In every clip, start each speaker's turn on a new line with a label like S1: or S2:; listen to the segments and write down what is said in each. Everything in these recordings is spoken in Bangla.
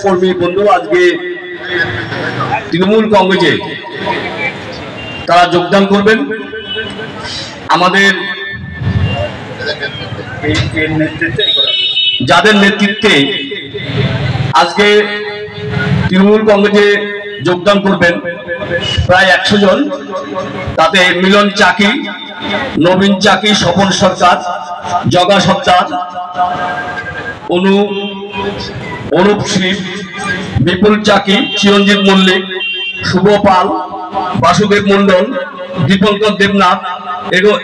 S1: কর্মী বন্ধু আজকে তৃণমূল কংগ্রেসে তারা যোগদান করবেন। আমাদের যাদের নেতৃত্বে আজকে তৃণমূল কংগ্রেসে যোগদান করবেন প্রায় 100 জন, তাতে মিলন চাকি, নবীন চাকি, স্বপন সরকার, জগা সরকার, অনুপ শিব, বিপুল চাকি, চিরঞ্জিত মল্লিক, শুভ পাল, বাসুদেব মন্ডল, দীপঙ্কর দেবনাথ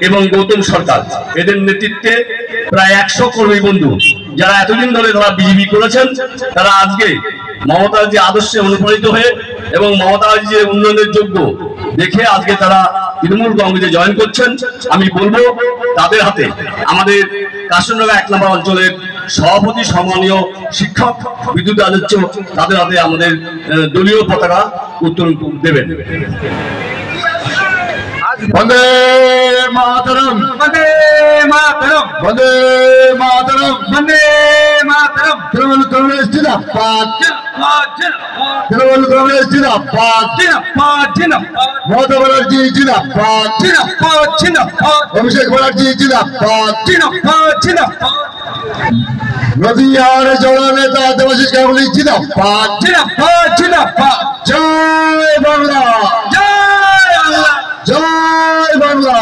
S1: এবং গৌতম সরকার। এদের নেতৃত্বে প্রায় 100 কর্মী বন্ধু যারা এতদিন ধরে তারা বিজেপি করেছেন, তারা আজকে মমতার যে আদর্শে অনুপ্রাণিত হয়ে এবং মমতার যে উন্নয়নের যোগ্য দেখে আজকে তারা তৃণমূল কংগ্রেসে জয়েন করছেন। আমি বলবো তাদের হাতে আমাদের কাশীনগর 1 নম্বর অঞ্চলের সভাপতি সম্মানীয় শিক্ষক বিদ্যুৎ আদিত্য, তাদের হাতে আমাদের দলীয় পতাকা উত্তোলন দেবেন।
S2: বন্দে মাতরম, বন্দে মাতরম, বন্দে মাতরম, বন্দে মাতরম। তৃণমূল কংগ্রেস জিন্দাবাদ, তৃণমূল কংগ্রেস জিন্দাবাদ, মমতা ব্যানার্জি জিন্দাবাদ, অভিষেক ব্যানার্জি জিন্দাবাদ, নদিয়ার জড়া নেতা দেবাশিস গাঙ্গুলি জিন্দাবাদ, জয় বাংলা, জয় বাংলা, জয় বাংলা।